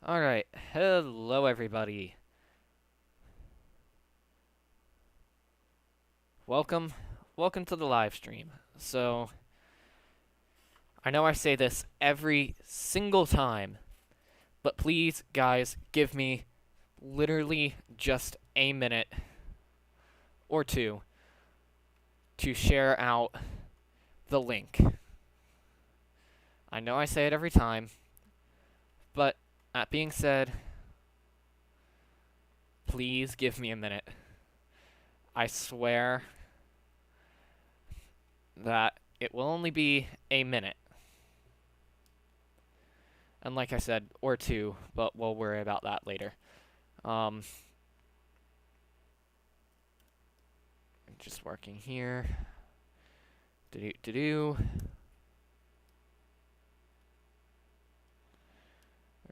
Alright, hello everybody. Welcome to the live stream. So, I know I say this every single time, but please, guys, give me literally just a minute or two to share out the link. I know I say it every time, but that being said, please give me a minute. I swear that it will only be a minute. And like I said, or two, but we'll worry about that later. Just working here. Do.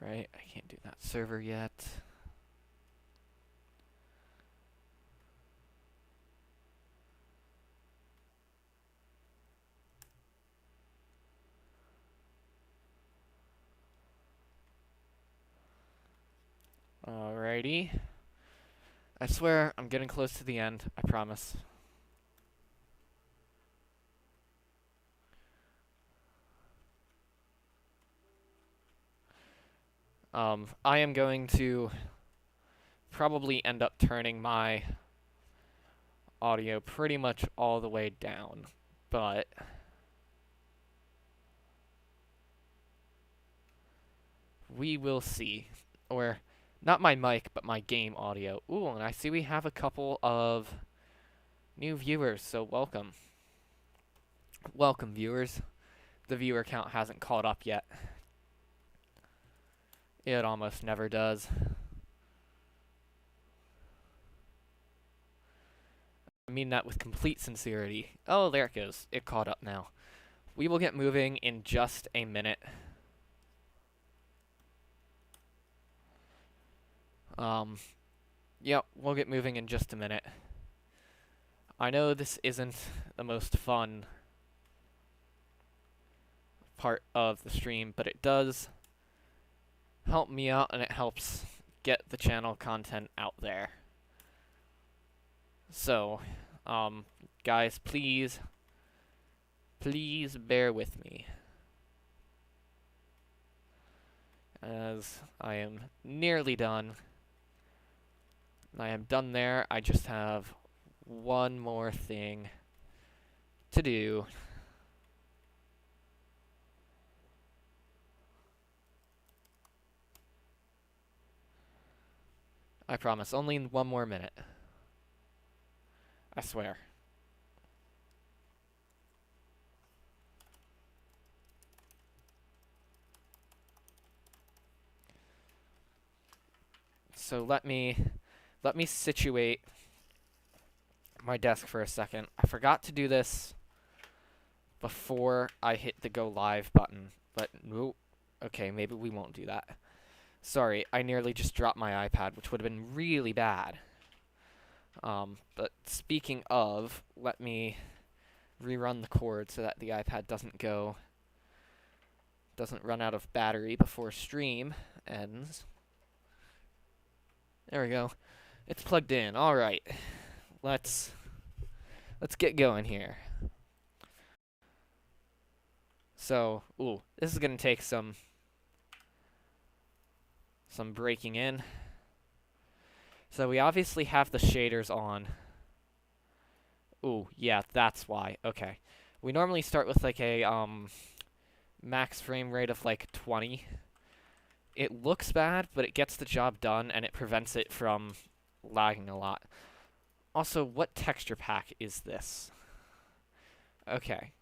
Right, I can't do that server yet. Alrighty. I swear, I'm getting close to the end, I promise. I am going to probably end up turning my audio pretty much all the way down, but we will see. Or, not my mic, but my game audio. Ooh, and I see we have a couple of new viewers, so welcome. Welcome, viewers. The viewer count hasn't caught up yet. It almost never does. I mean that with complete sincerity. Oh, there it goes. It caught up now. We will get moving in just a minute. Yep, we'll get moving in just a minute. I know this isn't the most fun part of the stream, but it does help me out and it helps get the channel content out there. So, guys, please bear with me, as I am nearly done. I am done there. I just have one more thing to do. I promise, only in one more minute. I swear. So let me situate my desk for a second. I forgot to do this before I hit the go live button, but nope. Okay, maybe we won't do that. Sorry, I nearly just dropped my iPad, which would have been really bad. But speaking of, let me rerun the cord so that the iPad doesn't run out of battery before stream ends. There we go. It's plugged in. All right. Let's get going here. So, this is going to take some breaking in. So we obviously have the shaders on. Ooh, yeah, that's why. Okay. We normally start with like a max frame rate of like 20. It looks bad, but it gets the job done and it prevents it from lagging a lot. Also, what texture pack is this? Okay.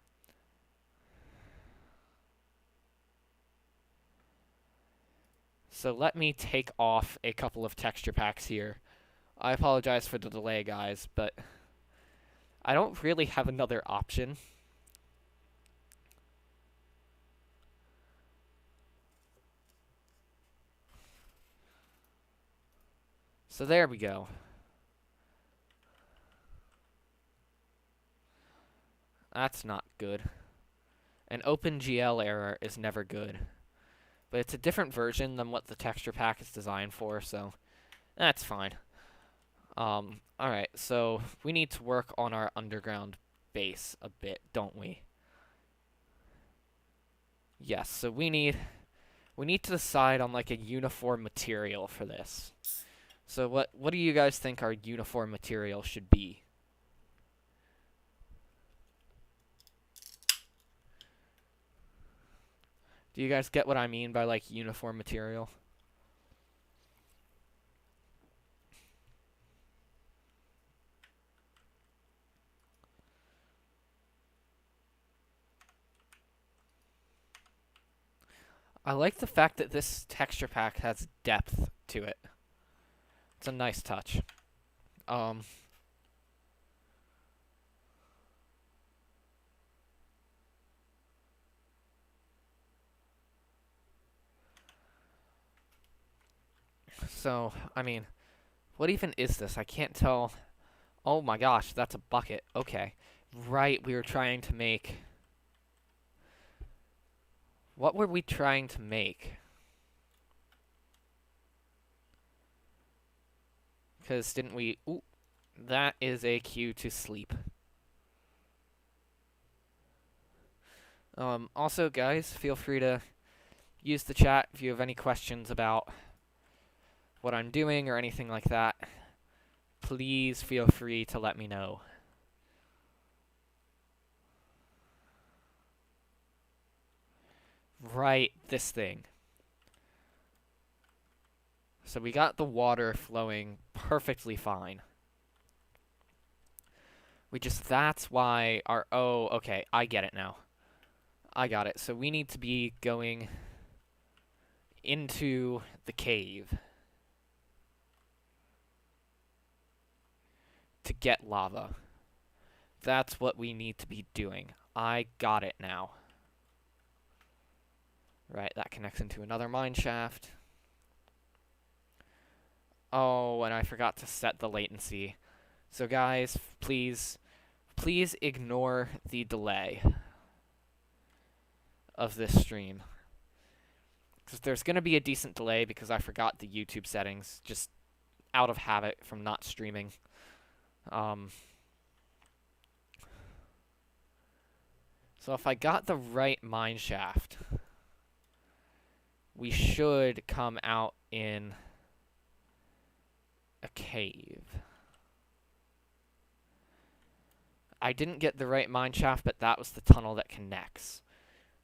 So let me take off a couple of texture packs here. I apologize for the delay, guys, but I don't really have another option. So there we go. That's not good. An OpenGL error is never good. But it's a different version than what the texture pack is designed for, so that's fine. Alright, so we need to work on our underground base a bit, don't we? Yes, so we need to decide on like a uniform material for this. So what do you guys think our uniform material should be? Do you guys get what I mean by like uniform material? I like the fact that this texture pack has depth to it. It's a nice touch. So, I mean, what even is this? I can't tell. Oh my gosh, that's a bucket. Okay. Right, we were trying to make... What were we trying to make? Because didn't we... Ooh, that is a cue to sleep. Also, guys, feel free to use the chat if you have any questions about what I'm doing or anything like that. Please feel free to let me know. Right, this thing. So we got the water flowing perfectly fine. That's why our... Oh, okay, I get it now. I got it. So we need to be going into the cave to get lava. That's what we need to be doing. I got it now. Right, that connects into another mine shaft. Oh, and I forgot to set the latency. So guys, please ignore the delay of this stream. Because there's going to be a decent delay because I forgot the YouTube settings, just out of habit from not streaming. So if I got the right mine shaft, we should come out in a cave. I didn't get the right mine shaft, but that was the tunnel that connects.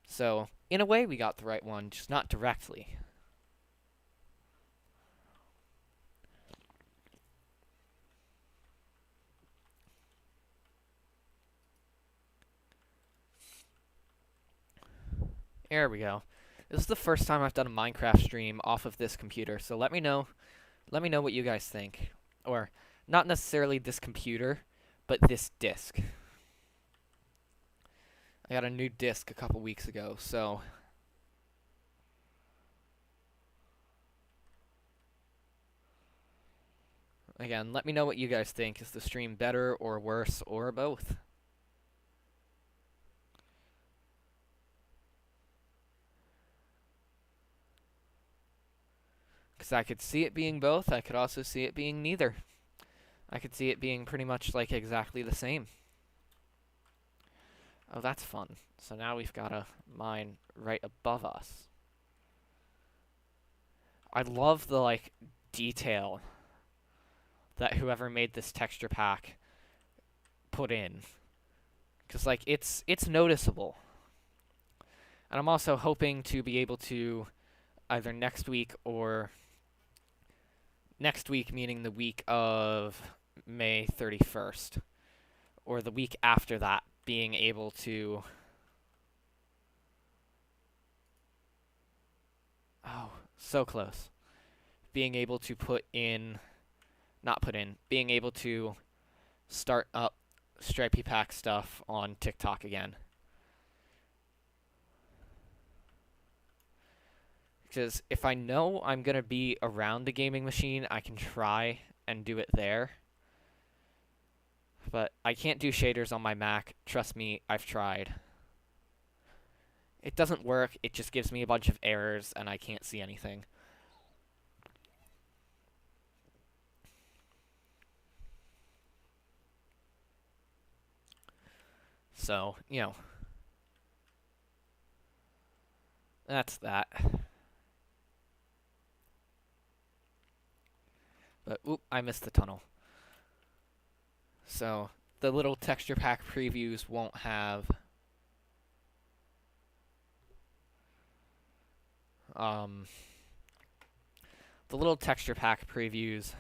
So, in a way, we got the right one, just not directly. There we go. This is the first time I've done a Minecraft stream off of this computer, so let me know what you guys think. Or, not necessarily this computer, but this disc. I got a new disc a couple weeks ago, so... Again, let me know what you guys think. Is the stream better or worse or both? Because I could see it being both. I could also see it being neither. I could see it being pretty much like exactly the same. Oh, that's fun. So now we've got a mine right above us. I love the, like, detail that whoever made this texture pack put in. Because, like, it's noticeable. And I'm also hoping to be able to, either next week or... Next week meaning the week of May 31st. Or the week after that, being able to... Oh, so close. Being able to being able to start up Stripey Pack stuff on TikTok again. Because if I know I'm going to be around the gaming machine, I can try and do it there. But I can't do shaders on my Mac. Trust me, I've tried. It doesn't work, it just gives me a bunch of errors and I can't see anything. So, you know, that's that. But, oop, I missed the tunnel. So, the little texture pack previews won't have the little texture pack previews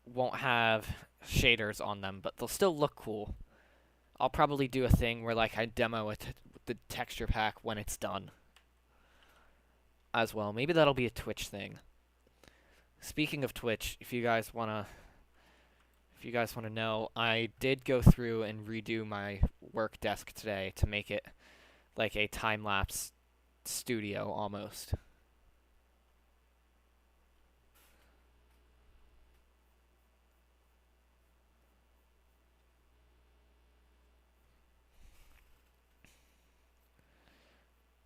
won't have shaders on them, but they'll still look cool. I'll probably do a thing where like I demo the texture pack when it's done as well. Maybe that'll be a Twitch thing. Speaking of Twitch, if you guys wanna know, I did go through and redo my work desk today to make it like a time-lapse studio almost.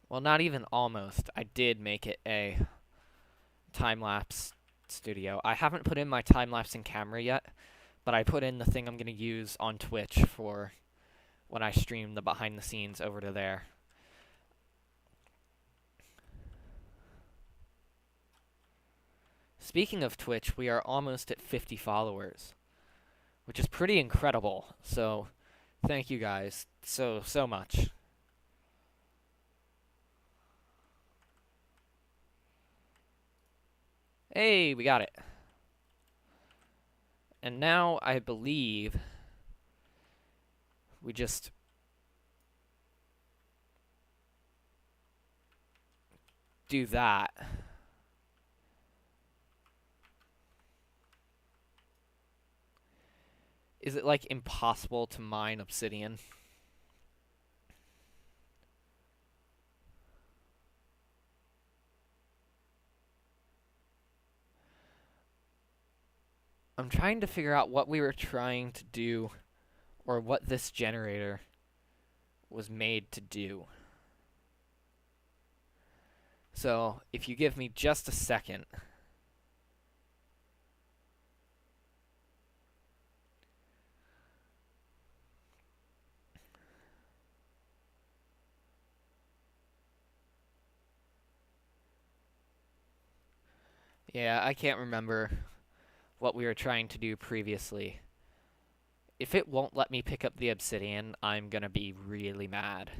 Well, not even almost. I did make it a time-lapse studio. I haven't put in my time-lapse in camera yet, but I put in the thing I'm going to use on Twitch for when I stream the behind-the-scenes over to there. Speaking of Twitch, we are almost at 50 followers, which is pretty incredible. So, thank you guys so much. Hey, we got it. And now I believe we just do that. Is it like impossible to mine obsidian? I'm trying to figure out what we were trying to do, or what this generator was made to do. So, if you give me just a second. Yeah, I can't remember what we were trying to do previously. If it won't let me pick up the obsidian, I'm gonna be really mad.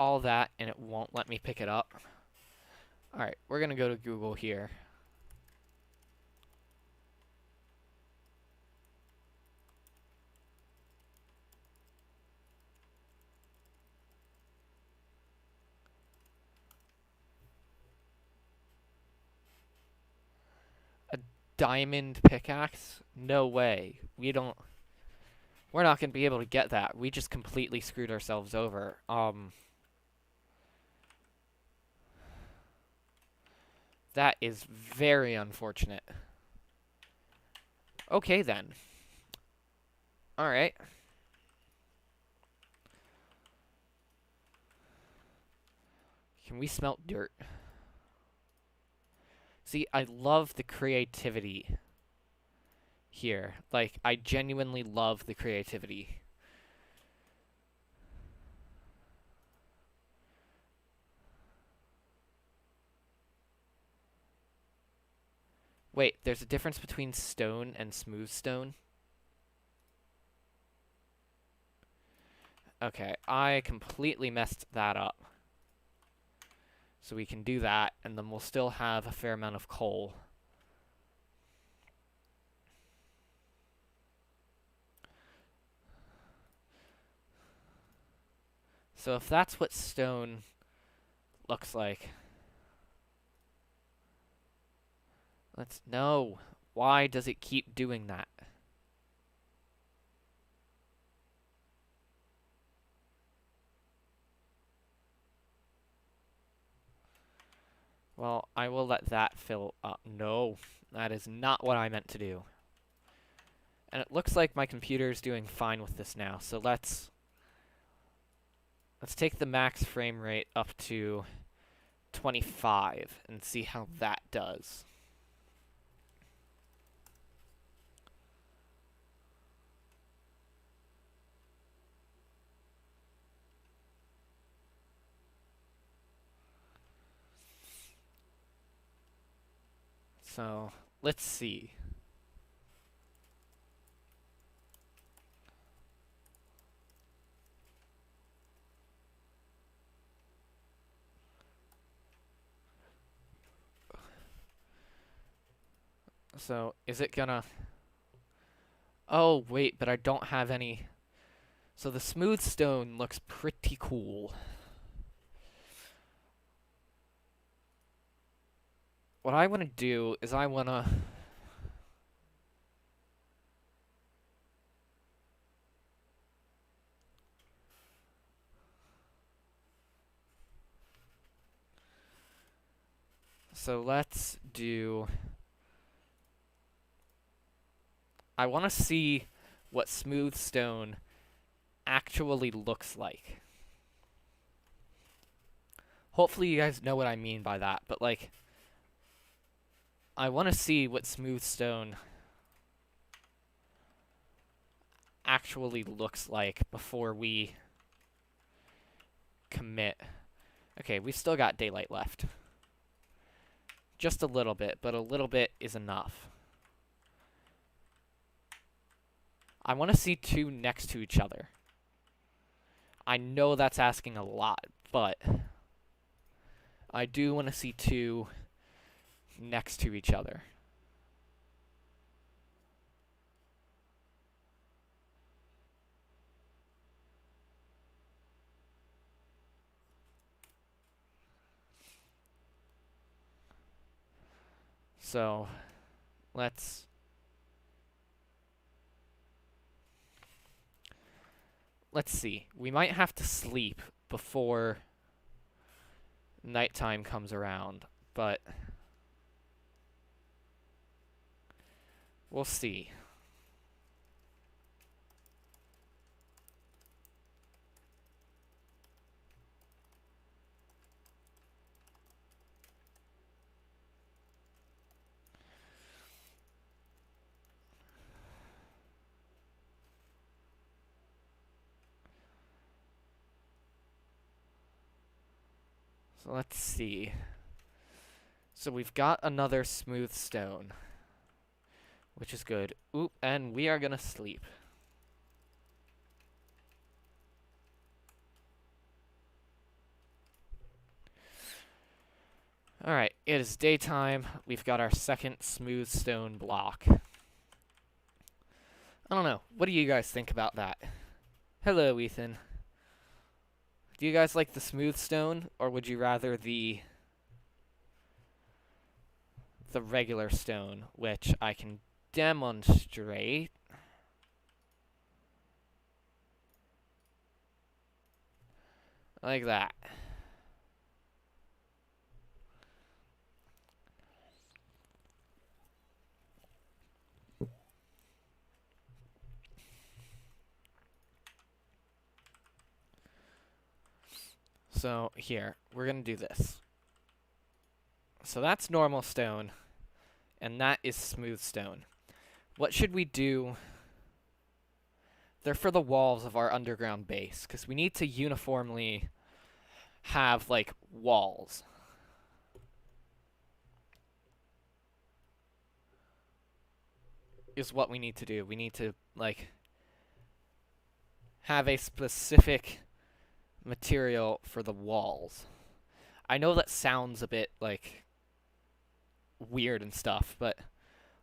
All that, and it won't let me pick it up. Alright, we're gonna go to Google here. A diamond pickaxe? No way. We're not gonna be able to get that. We just completely screwed ourselves over. That is very unfortunate. Okay, then. Alright. Can we smelt dirt? See, I love the creativity here. Like, I genuinely love the creativity. Wait, there's a difference between stone and smooth stone? Okay, I completely messed that up. So we can do that, and then we'll still have a fair amount of coal. So if that's what stone looks like... No. Why does it keep doing that? Well, I will let that fill up. No, that is not what I meant to do. And it looks like my computer's doing fine with this now, so let's take the max frame rate up to 25 and see how that does. So, let's see. So, is it gonna... Oh, wait, but I don't have any... So the smooth stone looks pretty cool. What I want to do is I want to... So let's do... I want to see what smooth stone actually looks like. Hopefully you guys know what I mean by that, but like... I want to see what smooth stone actually looks like before we commit. Okay, we've still got daylight left. Just a little bit, but a little bit is enough. I want to see two next to each other. I know that's asking a lot, but I do want to see two next to each other. So, let's see. We might have to sleep before nighttime comes around, but we'll see. So let's see. So we've got another smooth stone, which is good. Oop, and we are gonna sleep. Alright, it is daytime. We've got our second smooth stone block. I don't know. What do you guys think about that? Hello, Ethan. Do you guys like the smooth stone, or would you rather the regular stone, which I can demonstrate? Like that. So, here, we're gonna do this. So that's normal stone, and that is smooth stone. What should we do? They're for the walls of our underground base, because we need to uniformly have, like, walls. Is what we need to do. We need to, like, have a specific material for the walls. I know that sounds a bit, like, weird and stuff, but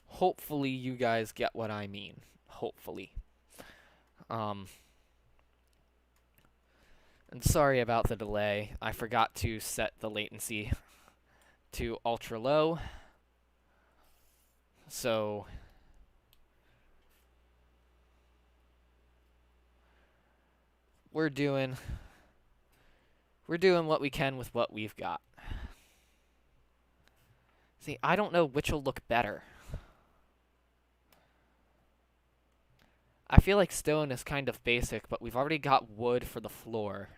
hopefully you guys get what I mean. Hopefully. And sorry about the delay. I forgot to set the latency to ultra low. So we're doing what we can with what we've got. See, I don't know which will look better. I feel like stone is kind of basic, but we've already got wood for the floor.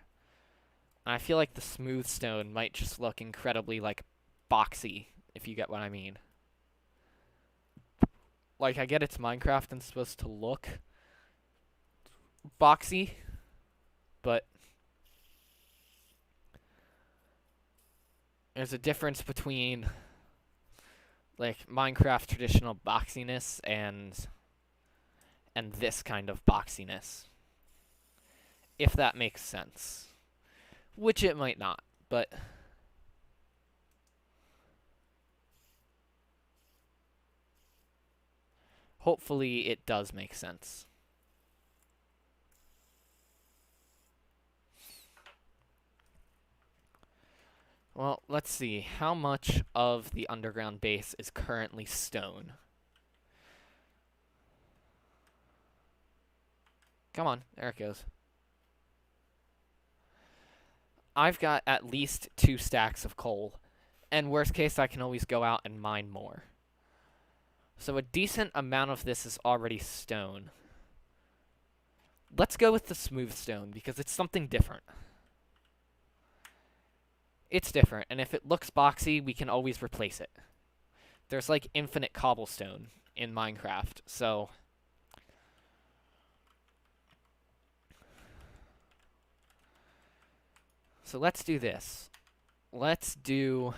I feel like the smooth stone might just look incredibly, like, boxy, if you get what I mean. Like, I get it's Minecraft and it's supposed to look boxy, but there's a difference between, like, Minecraft traditional boxiness and this kind of boxiness. If that makes sense. Which it might not, but hopefully it does make sense. Well, let's see. How much of the underground base is currently stone? Come on, there it goes. I've got at least 2 stacks of coal. And worst case, I can always go out and mine more. So a decent amount of this is already stone. Let's go with the smooth stone, because it's something different. It's different, and if it looks boxy, we can always replace it. There's like infinite cobblestone in Minecraft, so... So let's do this. Let's do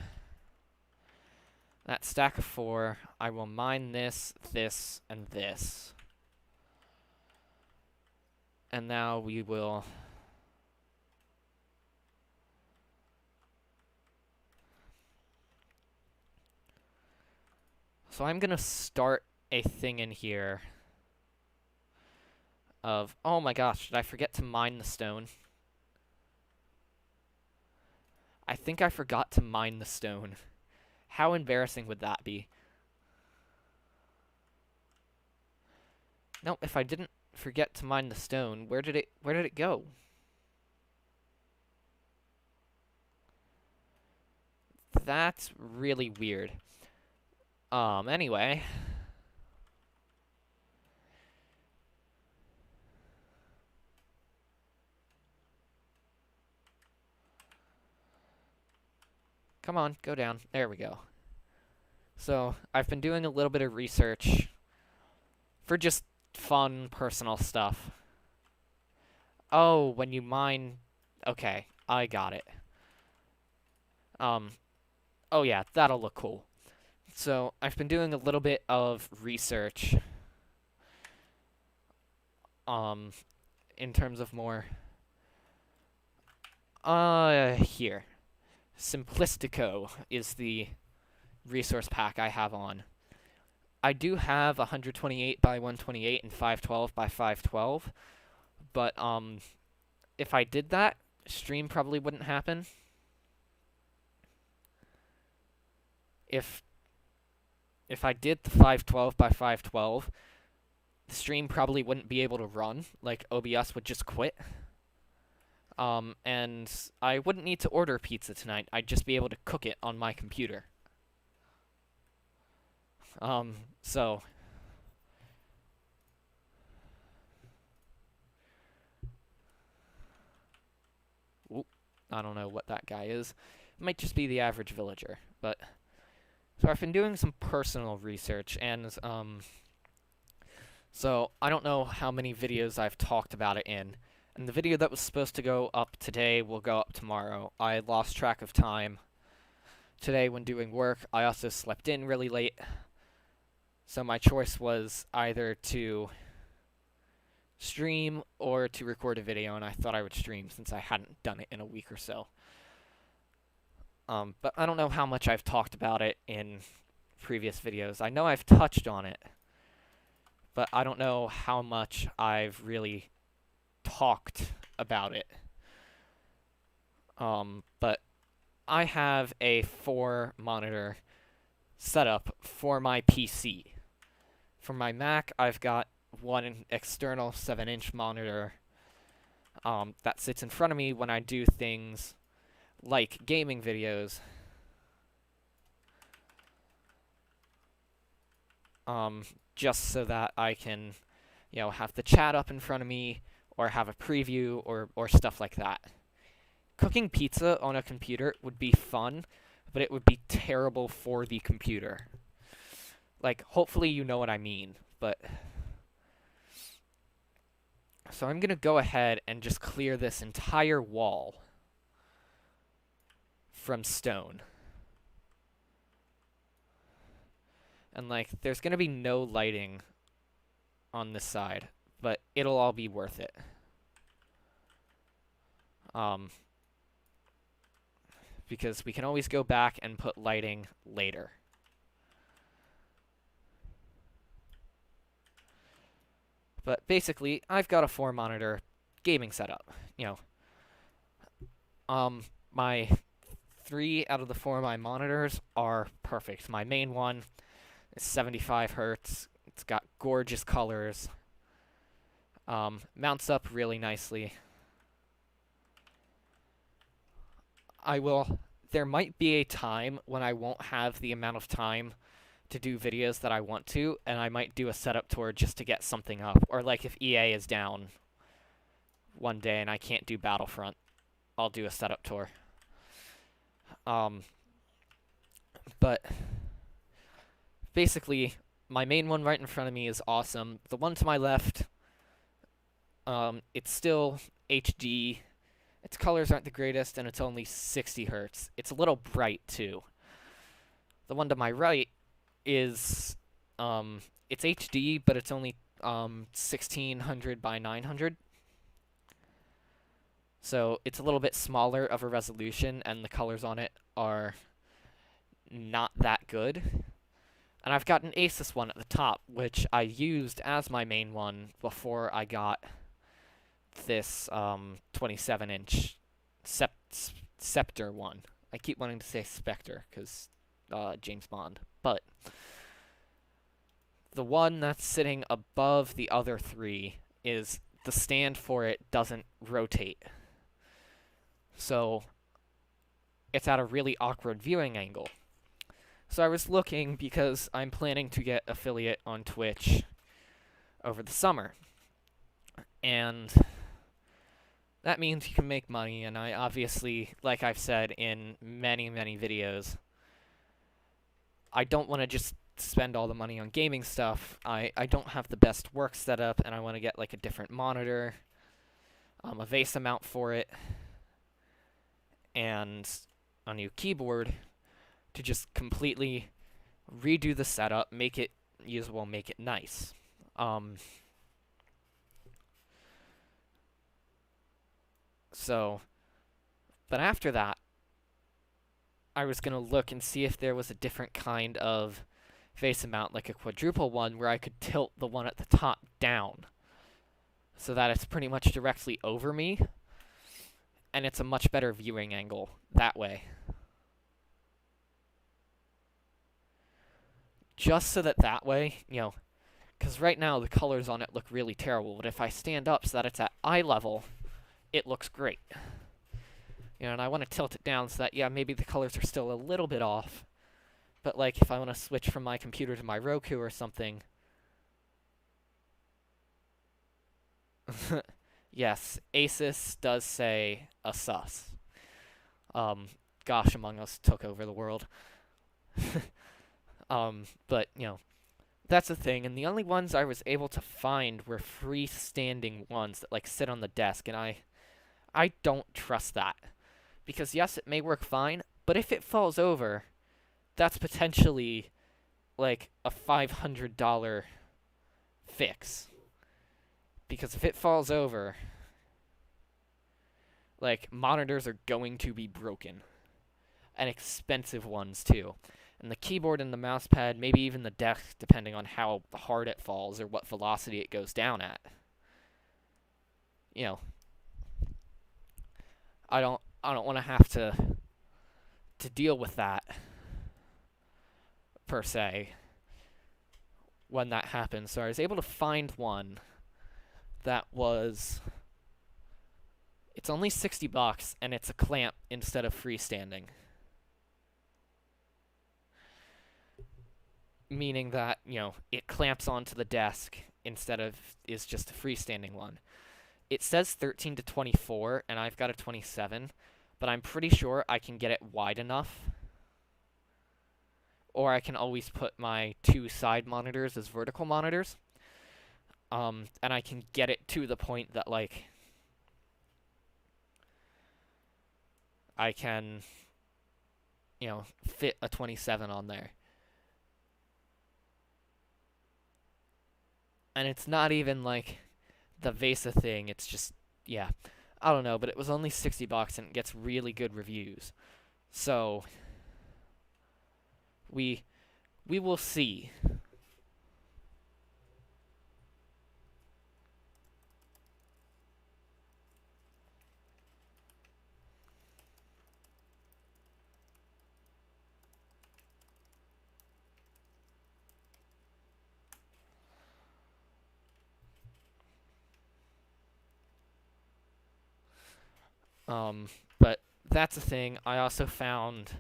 that stack of 4. I will mine this, this, and this. And now we will... So I'm going to start a thing in here of... Oh my gosh, did I forget to mine the stone? I think I forgot to mine the stone. How embarrassing would that be? No, if I didn't forget to mine the stone, where did it go? That's really weird. Anyway. Come on, go down. There we go. So, I've been doing a little bit of research for just fun, personal stuff. Oh, when you mine... Okay, I got it. Oh yeah, that'll look cool. So, I've been doing a little bit of research, in terms of more... here. Simplistico is the resource pack I have on. I do have 128 by 128 and 512 by 512, but if I did that, stream probably wouldn't happen. If I did the 512 by 512, the stream probably wouldn't be able to run. Like, OBS would just quit. And I wouldn't need to order pizza tonight. I'd just be able to cook it on my computer. So... Oop, I don't know what that guy is. It might just be the average villager, but... So I've been doing some personal research, and, so I don't know how many videos I've talked about it in. And the video that was supposed to go up today will go up tomorrow. I lost track of time today when doing work. I also slept in really late. So my choice was either to stream or to record a video, and I thought I would stream since I hadn't done it in a week or so. But I don't know how much I've talked about it in previous videos. I know I've touched on it, but I don't know how much I've really talked about it. But I have a 4-monitor setup for my PC. For my Mac, I've got one external 7-inch monitor that sits in front of me when I do things like gaming videos. just so that I can, have the chat up in front of me or have a preview or stuff like that. Cooking pizza on a computer would be fun, but it would be terrible for the computer. Like, hopefully you know what I mean, but... So I'm going to go ahead and just clear this entire wall from stone. And, like, there's going to be no lighting on this side, but it'll all be worth it. Because we can always go back and put lighting later. But basically, I've got a 4-monitor gaming setup. My 3 out of the 4 of my monitors are perfect. My main one is 75 hertz. It's got gorgeous colors. Mounts up really nicely. There might be a time when I won't have the amount of time to do videos that I want to, and I might do a setup tour just to get something up. Or like if EA is down one day and I can't do Battlefront, I'll do a setup tour. But basically, my main one right in front of me is awesome. The one to my left, it's still HD. Its colors aren't the greatest, and it's only 60 hertz. It's a little bright, too. The one to my right is, it's HD, but it's only 1600 by 900. So it's a little bit smaller of a resolution, and the colors on it are not that good. And I've got an Asus one at the top, which I used as my main one before I got this 27-inch Scepter one. I keep wanting to say Spectre, because James Bond. But the one that's sitting above the other 3 is the stand for it doesn't rotate. So it's at a really awkward viewing angle. So I was looking because I'm planning to get affiliate on Twitch over the summer. And that means you can make money, and I obviously, like I've said in many, many videos, I don't want to just spend all the money on gaming stuff. I don't have the best work setup, and I want to get like a different monitor, a VESA mount for it, and a new keyboard to just completely redo the setup, make it usable, make it nice. But after that, I was going to look and see if there was a different kind of VESA mount, like a quadruple one, where I could tilt the one at the top down so that it's pretty much directly over me, and it's a much better viewing angle that way. Just so that way, because right now the colors on it look really terrible, but if I stand up so that it's at eye level, it looks great. And I want to tilt it down so that, maybe the colors are still a little bit off, but like if I want to switch from my computer to my Roku or something. Yes, Asus does say a sus. Gosh Among Us took over the world. But, that's the thing, and the only ones I was able to find were freestanding ones that, like, sit on the desk, and I don't trust that. Because, yes, it may work fine, but if it falls over, that's potentially, like, a $500 fix. Because if it falls over, like, monitors are going to be broken. And expensive ones, too. And the keyboard and the mouse pad, maybe even the desk, depending on how hard it falls or what velocity it goes down at. I don't want to have to deal with that per se when that happens. So I was able to find one that was, it's only $60 and it's a clamp instead of freestanding. meaning that, it clamps onto the desk instead of is just a freestanding one. It says 13 to 24, and I've got a 27, but I'm pretty sure I can get it wide enough. Or I can always put my two side monitors as vertical monitors. And I can get it to the point that, like, I can, fit a 27 on there. And it's not even, like, the Vesa thing, it's just, yeah. I don't know, but it was only $60 and it gets really good reviews. So, we will see. But that's the thing. I also found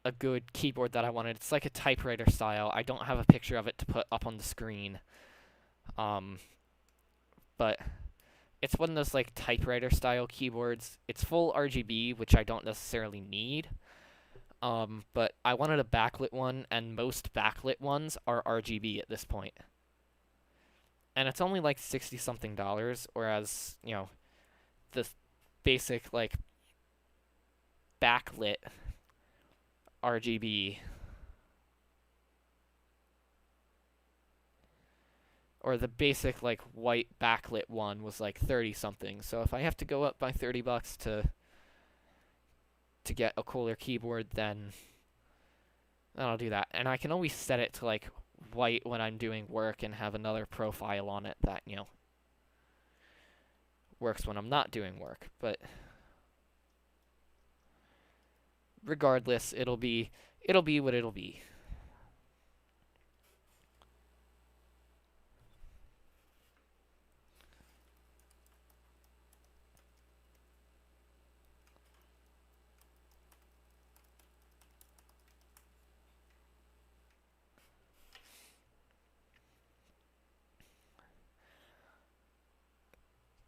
a good keyboard that I wanted. It's like a typewriter style. I don't have a picture of it to put up on the screen. But it's one of those like typewriter style keyboards. It's full RGB, which I don't necessarily need. But I wanted a backlit one, and most backlit ones are RGB at this point. And it's only like 60 something dollars, whereas, the basic like backlit RGB or the basic like white backlit one was like 30 something. So if I have to go up by $30 to get a cooler keyboard, then I'll do that. And I can always set it to like white when I'm doing work and have another profile on it that, works when I'm not doing work. But regardless, it'll be what it'll be.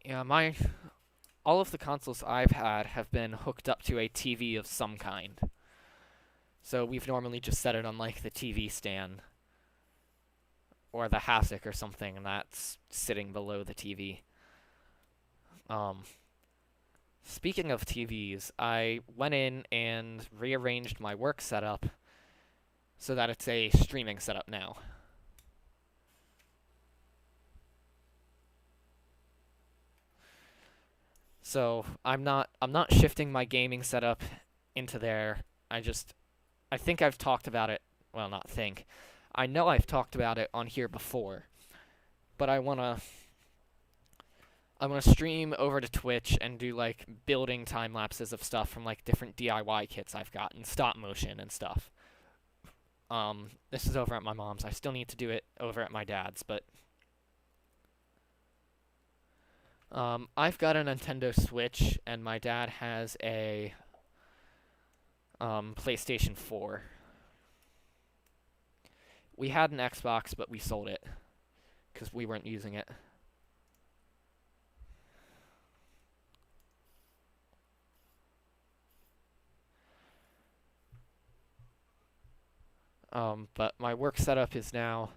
Yeah, all of the consoles I've had have been hooked up to a TV of some kind. So we've normally just set it on like the TV stand or the hassock or something, and that's sitting below the TV. Speaking of TVs, I went in and rearranged my work setup so that it's a streaming setup now. So I'm not shifting my gaming setup into there. I think I've talked about it. Well, not think. I know I've talked about it on here before, but I wanna stream over to Twitch and do like building time lapses of stuff from like different DIY kits I've got and stop motion and stuff. This is over at my mom's. I still need to do it over at my dad's, but I've got a Nintendo Switch, and my dad has a PlayStation 4. We had an Xbox, but we sold it because we weren't using it. But my work setup is now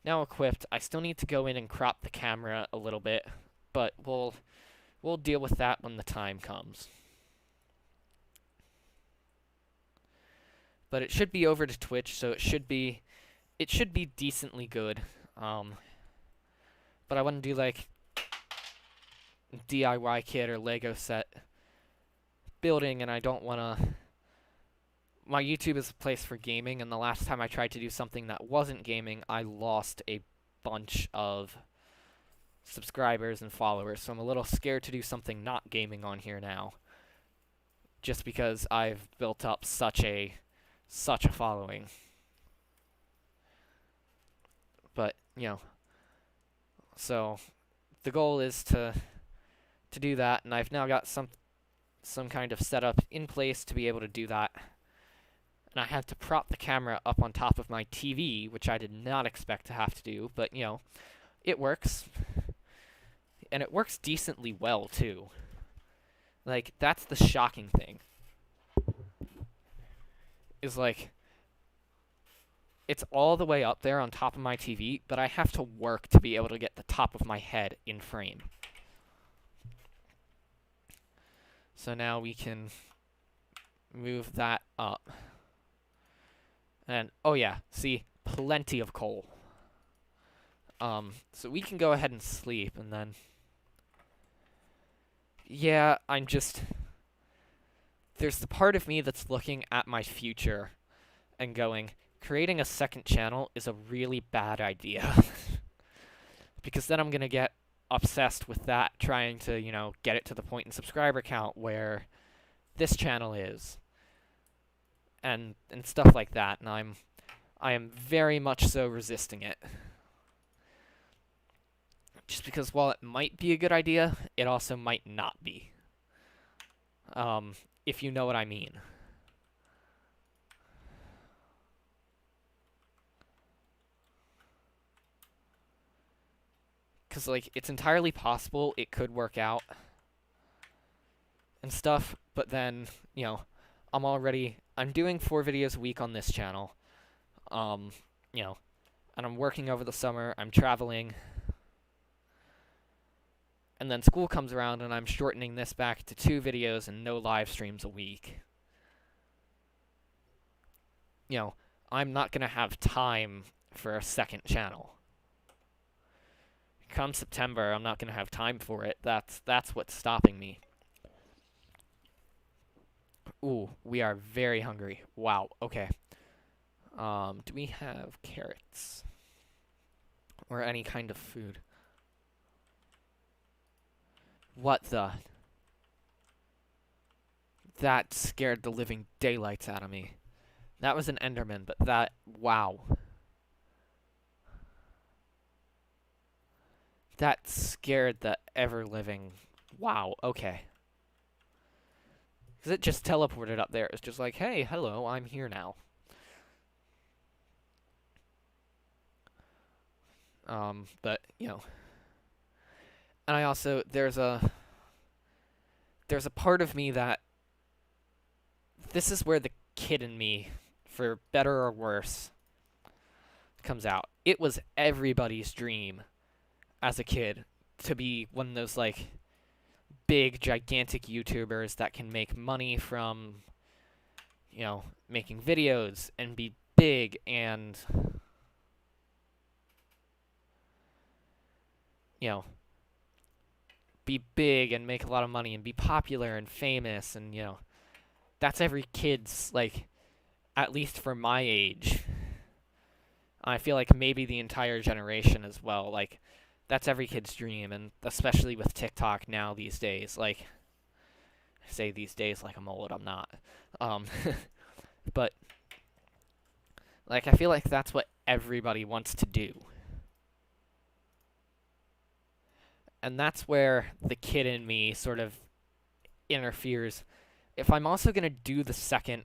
equipped. I still need to go in and crop the camera a little bit, but we'll deal with that when the time comes. But it should be over to Twitch, so it should be decently good. But I want to do like DIY kit or Lego set building, and I don't want to. My YouTube is a place for gaming, and the last time I tried to do something that wasn't gaming, I lost a bunch of subscribers and followers, so I'm a little scared to do something not gaming on here now, just because I've built up such a following. But, so the goal is to do that, and I've now got some kind of setup in place to be able to do that. and I had to prop the camera up on top of my TV, which I did not expect to have to do, but, you know, it works. And it works decently well, too. Like, that's the shocking thing. Is, like, it's all the way up there on top of my TV, but I have to work to be able to get the top of my head in frame. So now we can move that up. And, oh yeah, see, plenty of coal. So we can go ahead and sleep, and then... Yeah, I'm just... There's the part of me that's looking at my future and going, creating a second channel is a really bad idea. Because then I'm gonna get obsessed with that, trying to, you know, get it to the point in subscriber count where this channel is. And stuff like that, and I am very much so resisting it. Just because while it might be a good idea, it also might not be. If you know what I mean. Because, like, it's entirely possible it could work out and stuff, but then, you know, I'm doing 4 videos a week on this channel. You know, and I'm working over the summer, I'm traveling, and then school comes around and I'm shortening this back to 2 videos and no live streams a week. You know, I'm not gonna have time for a second channel. Come September, I'm not gonna have time for it. That's what's stopping me. Ooh, we are very hungry. Wow, okay. Do we have carrots? Or any kind of food? What the? That scared the living daylights out of me. That was an Enderman, but that... Wow. That scared the ever-living... Wow, okay. Because it just teleported up there. It was just like, hey, hello, I'm here now. But, you know. And I also, there's a part of me that, this is where the kid in me, for better or worse, comes out. It was everybody's dream as a kid to be one of those, like, big, gigantic YouTubers that can make money from, you know, making videos and be big and, you know, be big and make a lot of money and be popular and famous and, you know, that's every kid's, like, at least for my age. I feel like maybe the entire generation as well, like, that's every kid's dream, and especially with TikTok now these days, like, I say these days like I'm old, I'm not. But, like, I feel like that's what everybody wants to do. And that's where the kid in me sort of interferes. If I'm also going to do the second...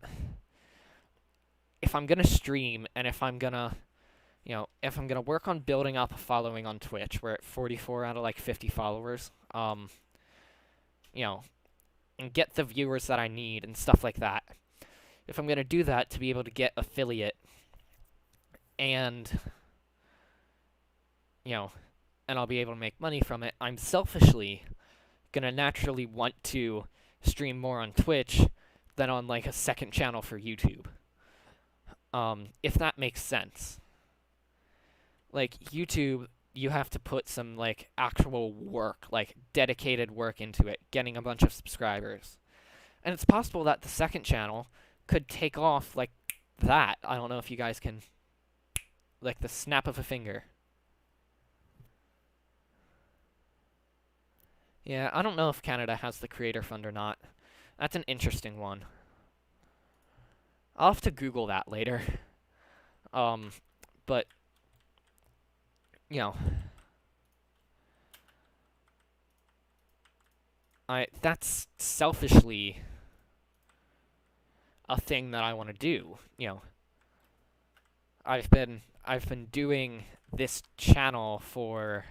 If I'm going to stream, and if I'm going to... You know, if I'm going to work on building up a following on Twitch, we're at 44 out of, like, 50 followers, you know, and get the viewers that I need and stuff like that. If I'm going to do that to be able to get affiliate and, you know, and I'll be able to make money from it, I'm selfishly going to naturally want to stream more on Twitch than on, like, a second channel for YouTube. If that makes sense. Like, YouTube, you have to put some, like, actual work, like, dedicated work into it, getting a bunch of subscribers. And it's possible that the second channel could take off like that. I don't know if you guys can, like the snap of a finger. Yeah, I don't know if Canada has the Creator Fund or not. That's an interesting one. I'll have to Google that later. But, you know, that's selfishly a thing that I want to do. I've been doing this channel for,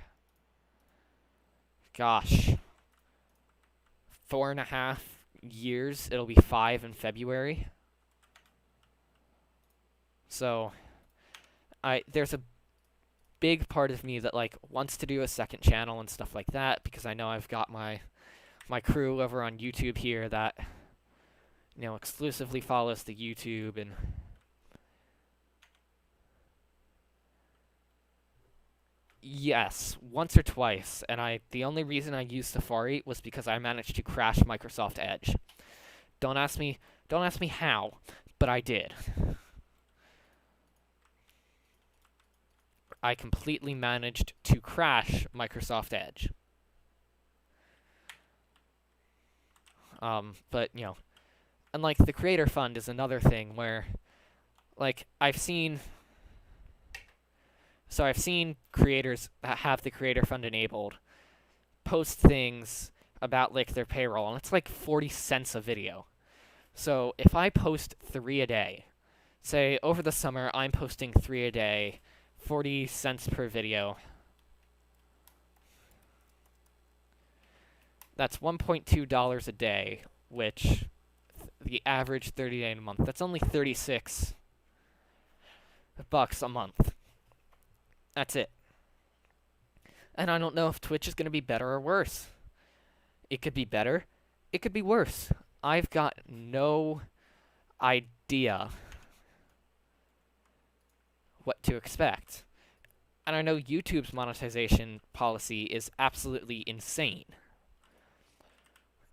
gosh, 4.5 years. It'll be 5 in February. So there's a big part of me that like wants to do a second channel and stuff like that, because I know I've got my crew over on YouTube here that exclusively follows the YouTube. And yes, once or twice, and the only reason I used Safari was because I managed to crash Microsoft Edge. Don't ask me how, but I did. I completely managed to crash Microsoft Edge. But, and like the Creator Fund is another thing where, like, I've seen creators that have the Creator Fund enabled post things about like their payroll, and it's like 40 cents a video. So if I post 3 a day, say over the summer I'm posting 3 a day, 40 cents per video. That's $1.2 a day, which the average 30 day in a month. That's only $36 a month. That's it. And I don't know if Twitch is going to be better or worse. It could be better. It could be worse. I've got no idea what to expect. And I know YouTube's monetization policy is absolutely insane.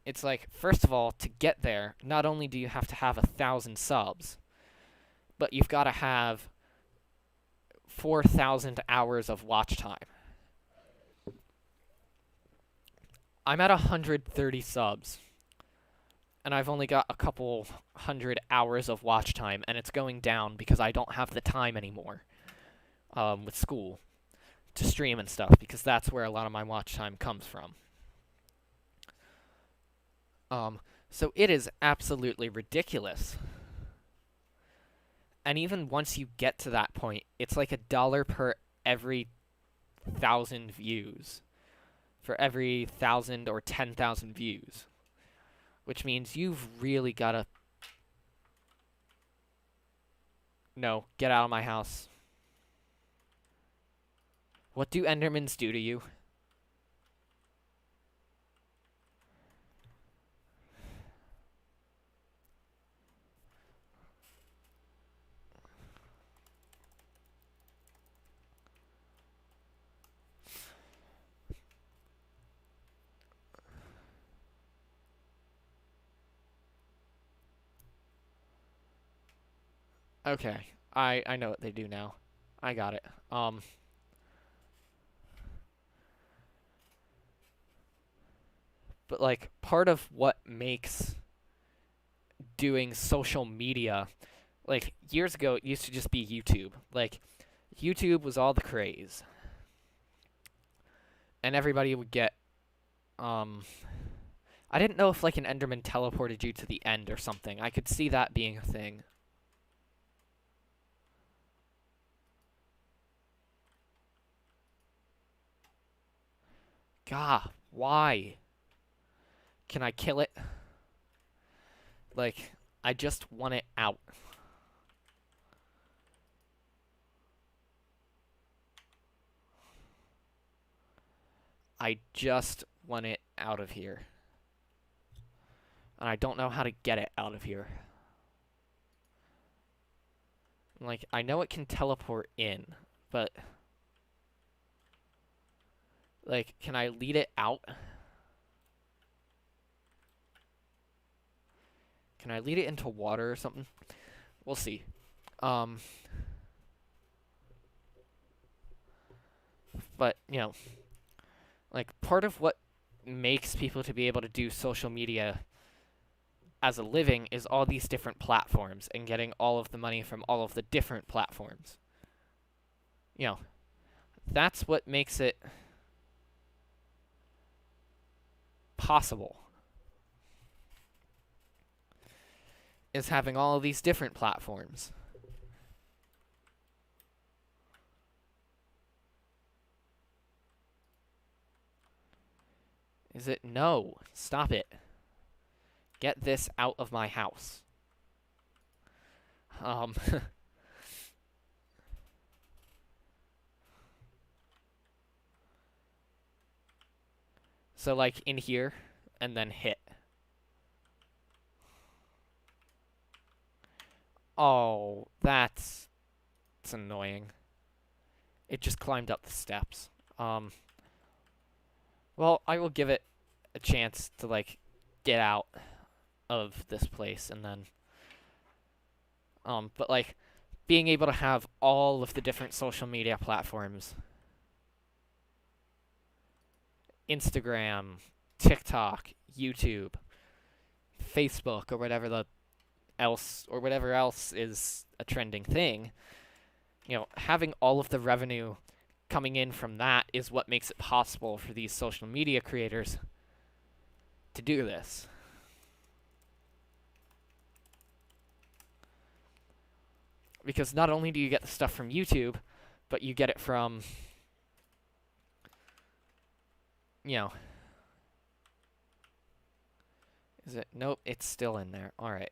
It's like, first of all, to get there, not only do you have to have 1,000 subs, but you've got to have 4,000 hours of watch time. I'm at 130 subs, and I've only got a couple hundred hours of watch time, and it's going down because I don't have the time anymore with school to stream and stuff, because that's where a lot of my watch time comes from. So it is absolutely ridiculous. And even once you get to that point, it's like $1 per every 1,000 views. For every 1,000 or 10,000 views. Which means you've really got to... No, get out of my house. What do Endermans do to you? Okay, I know what they do now. I got it. But like part of what makes doing social media, like years ago it used to just be YouTube. Like YouTube was all the craze. And everybody would get I didn't know if like an Enderman teleported you to the end or something. I could see that being a thing. God, why? Can I kill it? Like, I just want it out. I just want it out of here. And I don't know how to get it out of here. Like, I know it can teleport in, but... Like, can I lead it out? Can I lead it into water or something? We'll see. But, like, part of what makes people to be able to do social media as a living is all these different platforms and getting all of the money from all of the different platforms. That's what makes it possible. is having all of these different platforms. Is it? No. Stop it. Get this out of my house. So, like, in here, and then hit. Oh, that's annoying. It just climbed up the steps. Well, I will give it a chance to, like, get out of this place, and then, but, like, being able to have all of the different social media platforms, Instagram, TikTok, YouTube, Facebook, or whatever else is a trending thing, having all of the revenue coming in from that is what makes it possible for these social media creators to do this. Because not only do you get the stuff from YouTube, but you get it from, is it? Nope, it's still in there. All right.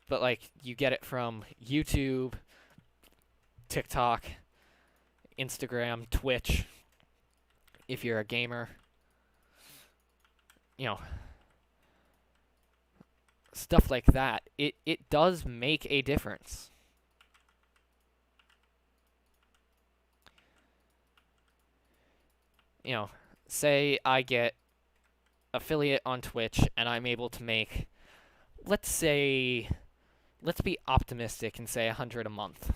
But, like, you get it from YouTube, TikTok, Instagram, Twitch, if you're a gamer. Stuff like that. It does make a difference. Say I get affiliate on Twitch and I'm able to make, let's be optimistic and say 100 a month.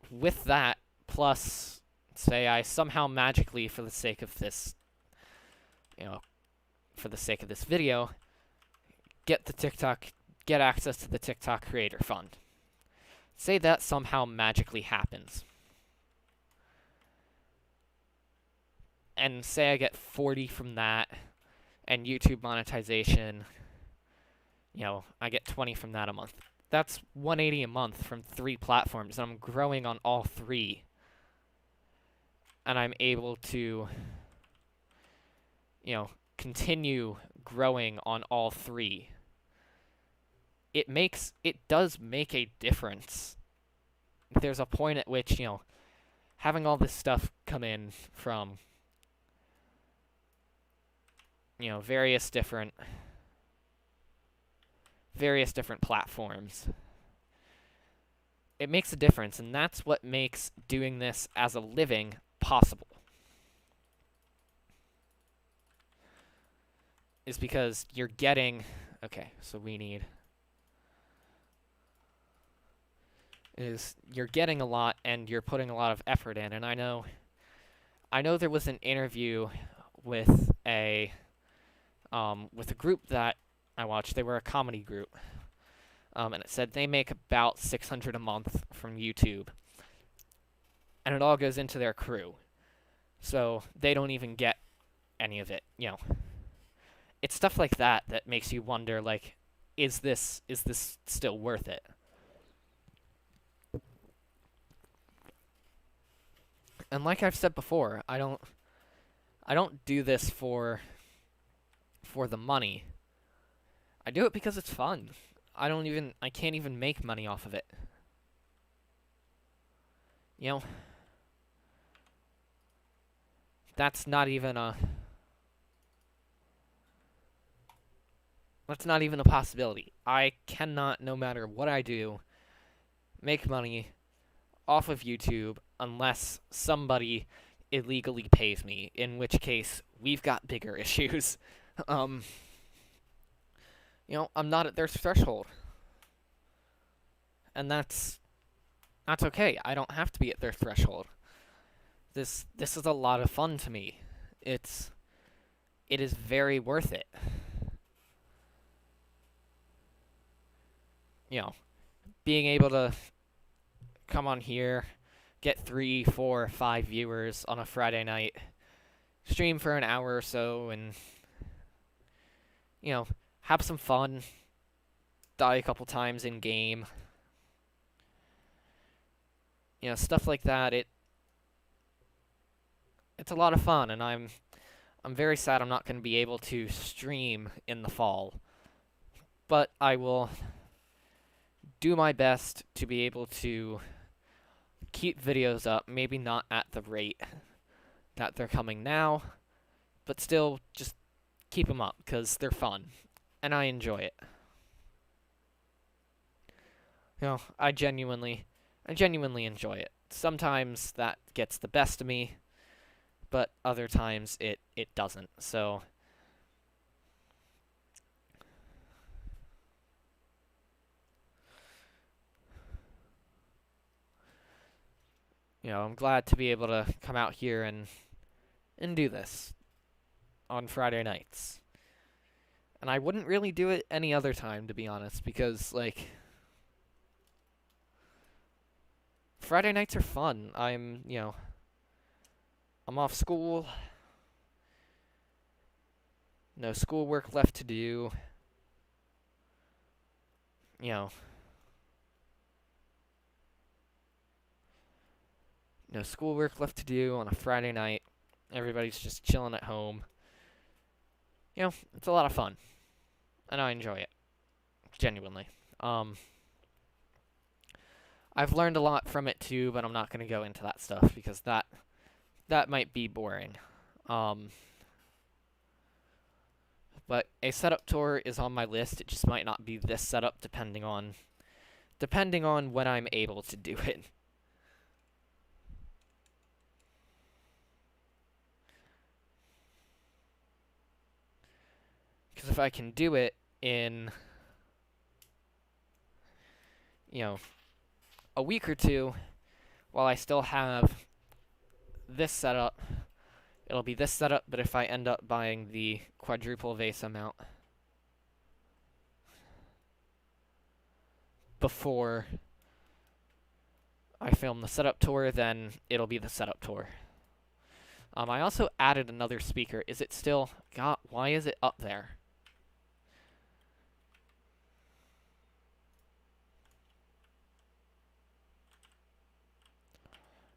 With that, plus, say I somehow magically, for the sake of this, video, get access to the TikTok Creator Fund. Say that somehow magically happens. And say I get 40 from that, and YouTube monetization, I get 20 from that a month. That's 180 a month from 3 platforms, and I'm growing on all 3. And I'm able to, continue growing on all 3. It does make a difference. There's a point at which, having all this stuff come in from, various different platforms, it makes a difference, and that's what makes doing this as a living possible. Is because you're getting, okay, so you're getting a lot and you're putting a lot of effort in, and I know there was an interview with a group that I watched. They were a comedy group, and it said they make about $600 a month from YouTube, and it all goes into their crew, so they don't even get any of it. It's stuff like that that makes you wonder, like, is this still worth it? And like I've said before, I don't do this for the money. I do it because it's fun. I can't even make money off of it. That's not even a possibility. I cannot, no matter what I do, make money off of YouTube unless somebody illegally pays me, in which case we've got bigger issues. I'm not at their threshold. And that's okay. I don't have to be at their threshold. This is a lot of fun to me. It is very worth it. Being able to come on here, get 3, 4, 5 viewers on a Friday night, stream for an hour or so, and, you know, have some fun, die a couple times in game. You know, stuff like that. It's a lot of fun, and I'm very sad I'm not going to be able to stream in the fall. But I will do my best to be able to keep videos up, maybe not at the rate that they're coming now, but still just keep them up because they're fun and I enjoy it. You know, I genuinely enjoy it. Sometimes that gets the best of me, but other times it doesn't. So you know, I'm glad to be able to come out here and do this on Friday nights. And I wouldn't really do it any other time, to be honest, because, like, Friday nights are fun. I'm off school. No schoolwork left to do. You know, no schoolwork left to do on a Friday night. Everybody's just chilling at home. You know, it's a lot of fun. And I enjoy it. Genuinely. I've learned a lot from it too, but I'm not going to go into that stuff because that might be boring. But a setup tour is on my list. It just might not be this setup depending on when I'm able to do it. Because if I can do it in, you know, a week or two, while I still have this setup, it'll be this setup, but if I end up buying the quadruple vase mount before I film the setup tour, then it'll be the setup tour. I also added another speaker. Is it still... God, why is it up there?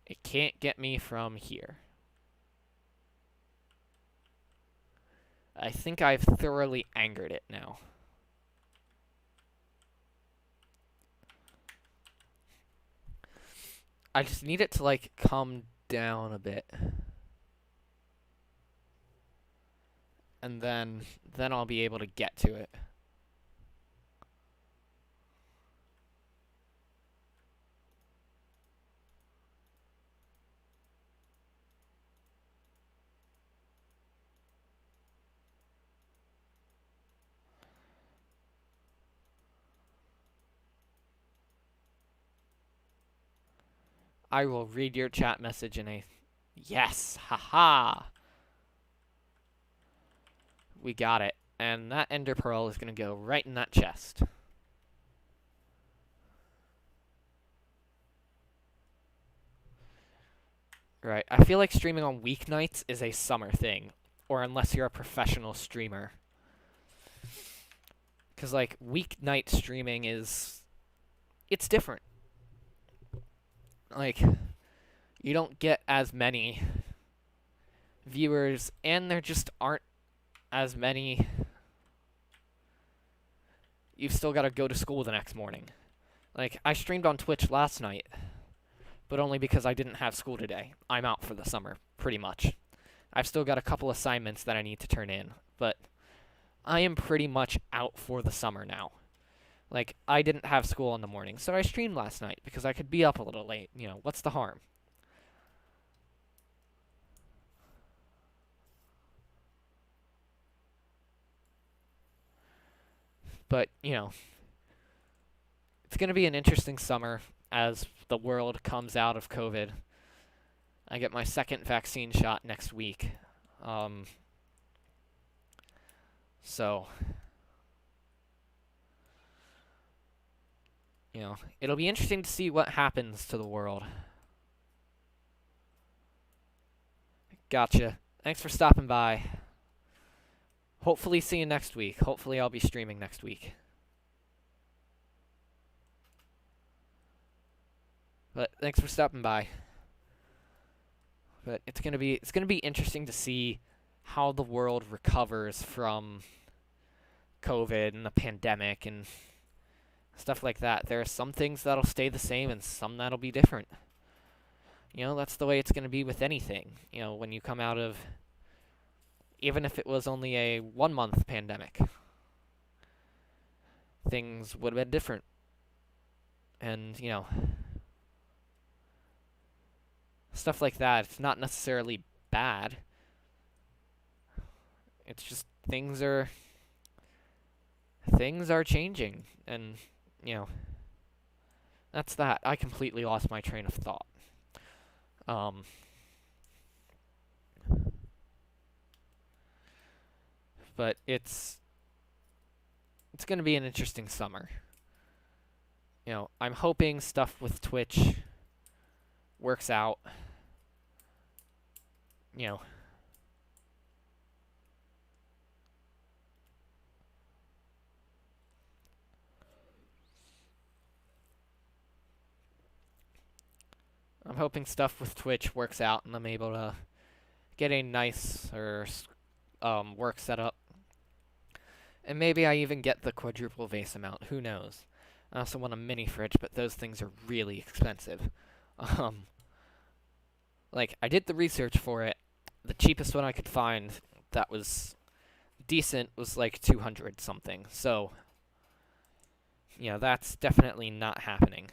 It can't get me from here. I think I've thoroughly angered it now. I just need it to, like, come down a bit. And then I'll be able to get to it. I will read your chat message in a... Yes! Haha! We got it. And that ender pearl is going to go right in that chest. Right. I feel like streaming on weeknights is a summer thing. Or unless you're a professional streamer. Because, like, weeknight streaming is... It's different. Like, you don't get as many viewers, and there just aren't as many. You've still got to go to school the next morning. Like, I streamed on Twitch last night, but only because I didn't have school today. I'm out for the summer, pretty much. I've still got a couple assignments that I need to turn in, but I am pretty much out for the summer now. Like, I didn't have school in the morning, so I streamed last night because I could be up a little late. You know, what's the harm? But, you know, it's going to be an interesting summer as the world comes out of COVID. I get my second vaccine shot next week. So, you know, it'll be interesting to see what happens to the world. Gotcha. Thanks for stopping by. Hopefully see you next week. Hopefully I'll be streaming next week. But thanks for stopping by. But it's gonna be interesting to see how the world recovers from COVID and the pandemic and stuff like that. There are some things that'll stay the same and some that'll be different. You know, that's the way it's going to be with anything. You know, when you come out of, even if it was only a 1-month pandemic, things would have been different. And, you know, stuff like that, it's not necessarily bad. It's just things are changing. And, you know, that's that. I completely lost my train of thought. But it's going to be an interesting summer. You know, I'm hoping stuff with Twitch works out. You know, I'm hoping stuff with Twitch works out and I'm able to get a nicer work set up. And maybe I even get the quadruple vase amount. Who knows? I also want a mini fridge, but those things are really expensive. Like, I did the research for it. The cheapest one I could find that was decent was like 200 something. So, you know, that's definitely not happening.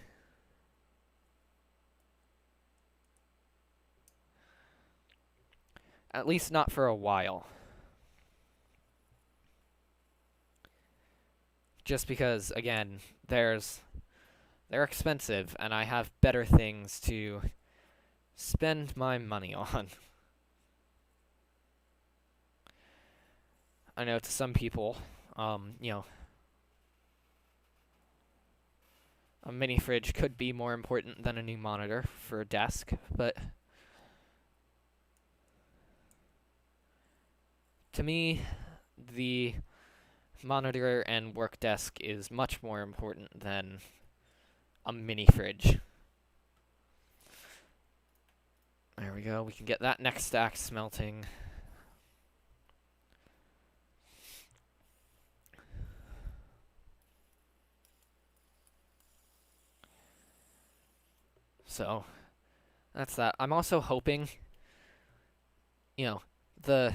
At least not for a while. Just because, again, they're expensive, and I have better things to spend my money on. I know to some people, you know, a mini fridge could be more important than a new monitor for a desk, but to me, the monitor and work desk is much more important than a mini fridge. There we go. We can get that next stack smelting. So, that's that. I'm also hoping, you know, the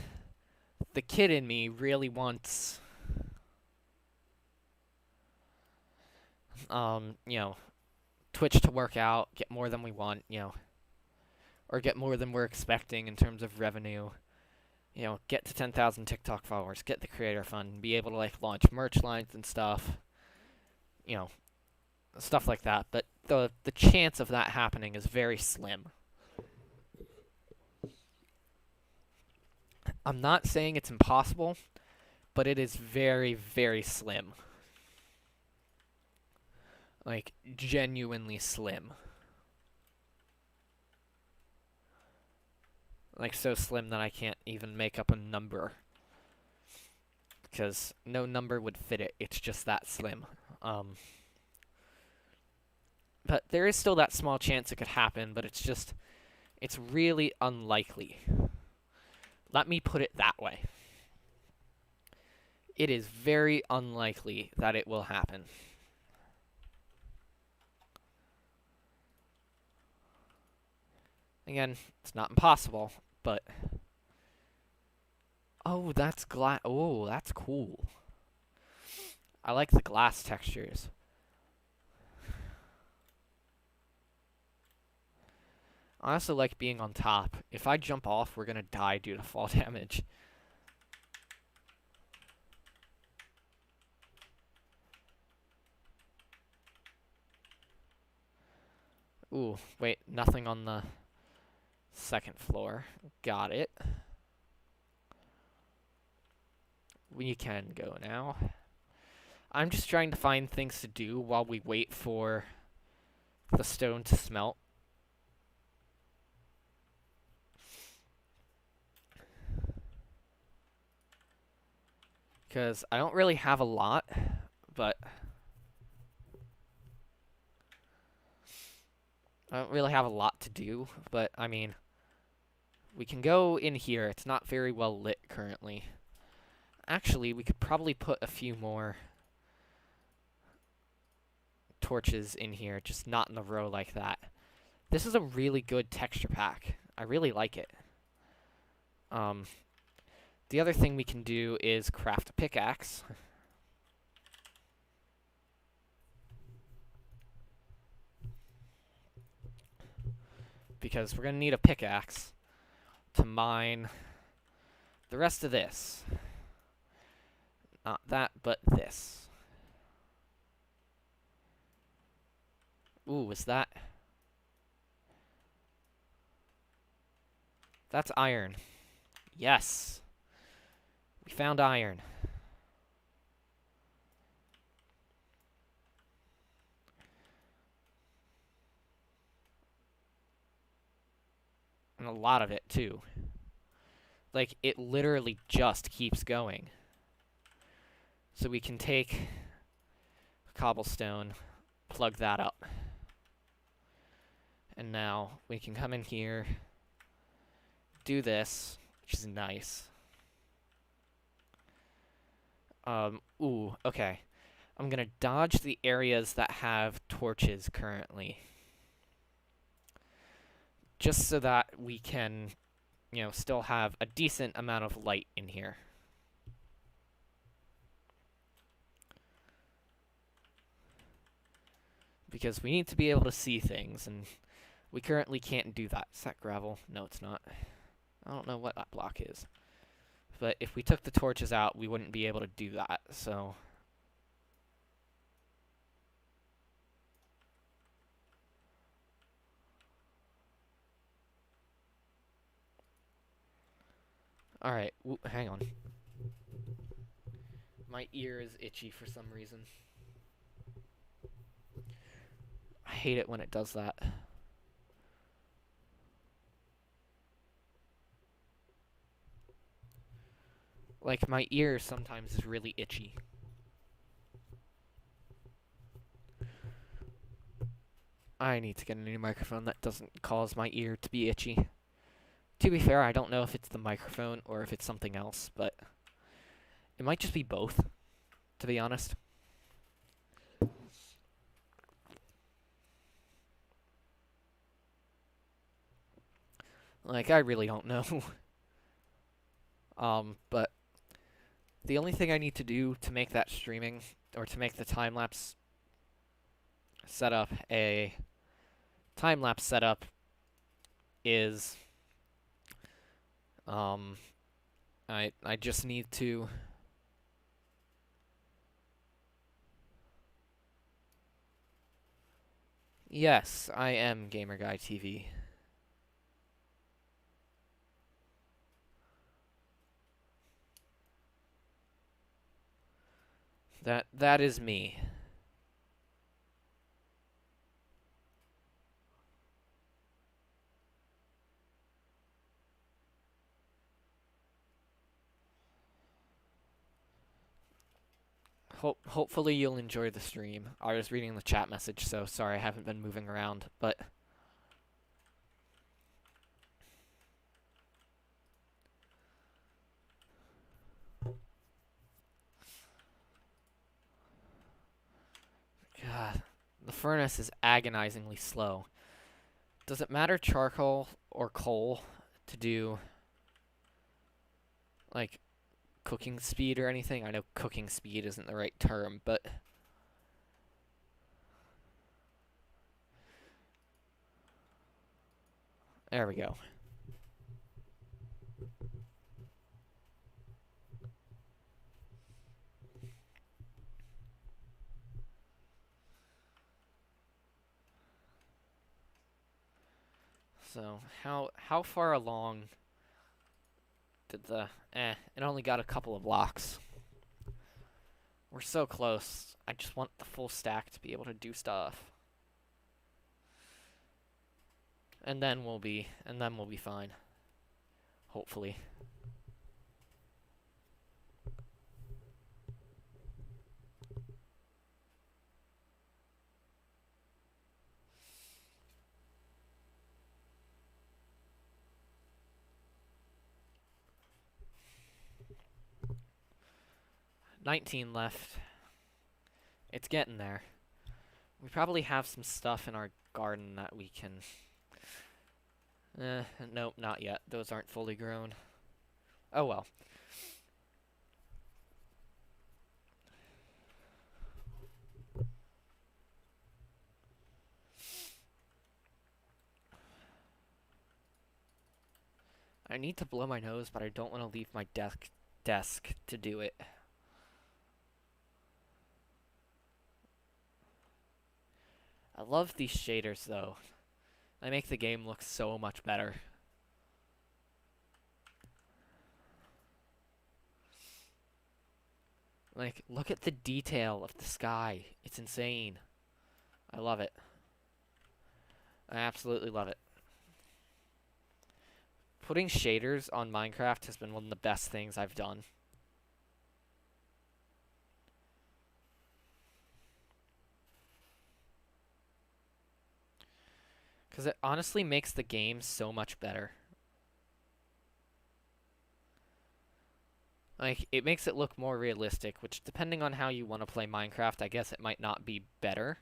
kid in me really wants, you know, Twitch to work out, get more than we want, you know, or get more than we're expecting in terms of revenue. You know, get to 10,000 TikTok followers, get the creator fund, be able to, like, launch merch lines and stuff. You know, stuff like that. But the chance of that happening is very slim. I'm not saying it's impossible, but it is very, very slim. Like, genuinely slim. Like, so slim that I can't even make up a number. Because no number would fit it. It's just that slim. But there is still that small chance it could happen, but it's really unlikely. Let me put it that way. It is very unlikely that it will happen. Again, it's not impossible, but... Oh, that's glass. Oh, that's cool. I like the glass textures. I also like being on top. If I jump off, we're gonna die due to fall damage. Ooh, wait, nothing on the second floor. Got it. We can go now. I'm just trying to find things to do while we wait for the stone to smelt. Because I don't really have a lot, but I don't really have a lot to do, but I mean, we can go in here. It's not very well lit currently. Actually, we could probably put a few more torches in here, just not in a row like that. This is a really good texture pack. I really like it. The other thing we can do is craft a pickaxe. Because we're going to need a pickaxe to mine the rest of this. Not that, but this. Ooh, is that... That's iron. Yes. We found iron. And a lot of it, too. Like, it literally just keeps going. So we can take cobblestone, plug that up. And now we can come in here, do this, which is nice. Ooh, okay. I'm gonna dodge the areas that have torches currently. Just so that we can, you know, still have a decent amount of light in here. Because we need to be able to see things, and we currently can't do that. Is that gravel? No, it's not. I don't know what that block is. But if we took the torches out, we wouldn't be able to do that, so... Alright, hang on. My ear is itchy for some reason. I hate it when it does that. Like, my ear sometimes is really itchy. I need to get a new microphone that doesn't cause my ear to be itchy. To be fair, I don't know if it's the microphone or if it's something else, but it might just be both, to be honest. Like, I really don't know. But the only thing I need to do to make that streaming, or to make the time-lapse setup a time-lapse setup is, I just need to... Yes, I am GamerGuyTV. That is me. Hopefully you'll enjoy the stream. I was reading the chat message, so sorry I haven't been moving around, but... God, the furnace is agonizingly slow. Does it matter charcoal or coal to do, like, cooking speed or anything? I know cooking speed isn't the right term, but... There we go. So, how far along did the... it only got a couple of blocks. We're so close. I just want the full stack to be able to do stuff. And then we'll be fine. Hopefully. 19 left. It's getting there. We probably have some stuff in our garden that we can... nope, not yet. Those aren't fully grown. Oh well. I need to blow my nose, but I don't want to leave my desk to do it. I love these shaders, though. They make the game look so much better. Like, look at the detail of the sky. It's insane. I love it. I absolutely love it. Putting shaders on Minecraft has been one of the best things I've done. Because it honestly makes the game so much better. Like, it makes it look more realistic, which, depending on how you want to play Minecraft, I guess it might not be better.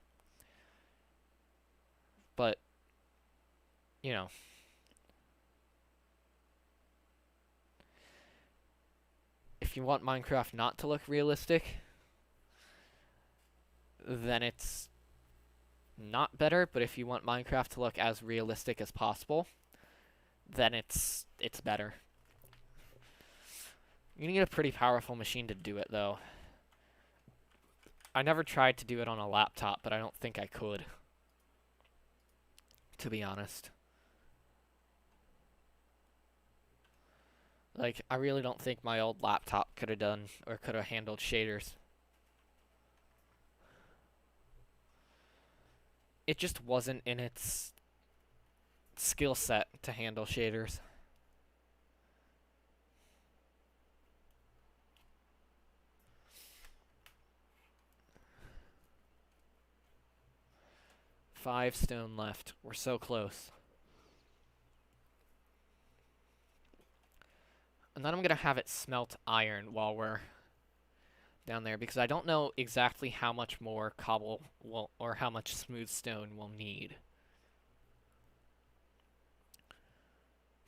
But, you know. If you want Minecraft not to look realistic, then it's not better. But if you want Minecraft to look as realistic as possible, then it's better. You need a pretty powerful machine to do it, though. I never tried to do it on a laptop, but I don't think I could, to be honest. Like, I really don't think my old laptop could have done or could have handled shaders. It just wasn't in its skill set to handle shaders. Five stone left. We're so close. And then I'm going to have it smelt iron while we're down there, because I don't know exactly how much more cobble will, or how much smooth stone we'll need.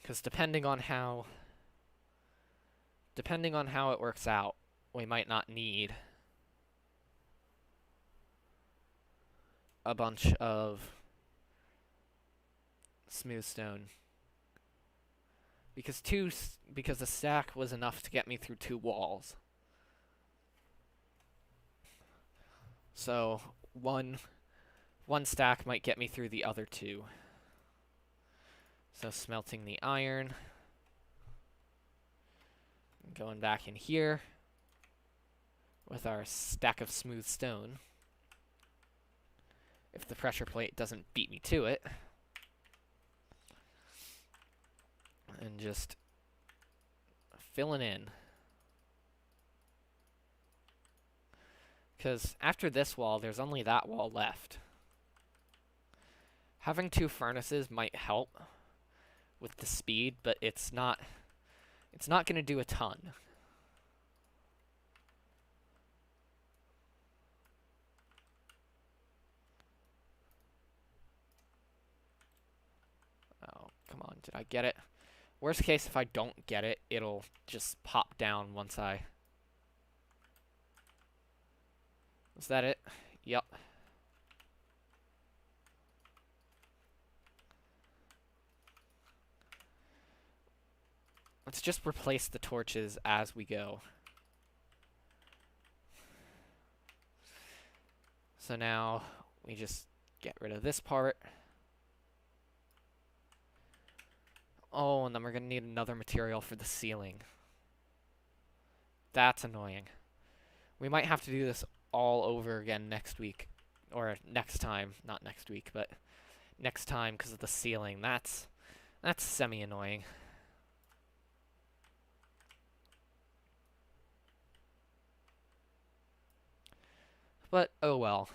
Because depending on how it works out, we might not need a bunch of smooth stone. Because the stack was enough to get me through 2 walls. So one stack might get me through the other 2. So smelting the iron. Going back in here with our stack of smooth stone. If the pressure plate doesn't beat me to it. And just filling in. Because after this wall, there's only that wall left. Having 2 furnaces might help with the speed, but it's not going to do a ton. Oh, come on, did I get it? Worst case, if I don't get it, it'll just pop down once I... Is that it? Yep. Let's just replace the torches as we go. So now we just get rid of this part. Oh, and then we're going to need another material for the ceiling. That's annoying. We might have to do this all over again next week. Or next time. Not next week, but next time because of the ceiling. That's semi-annoying. But, oh well.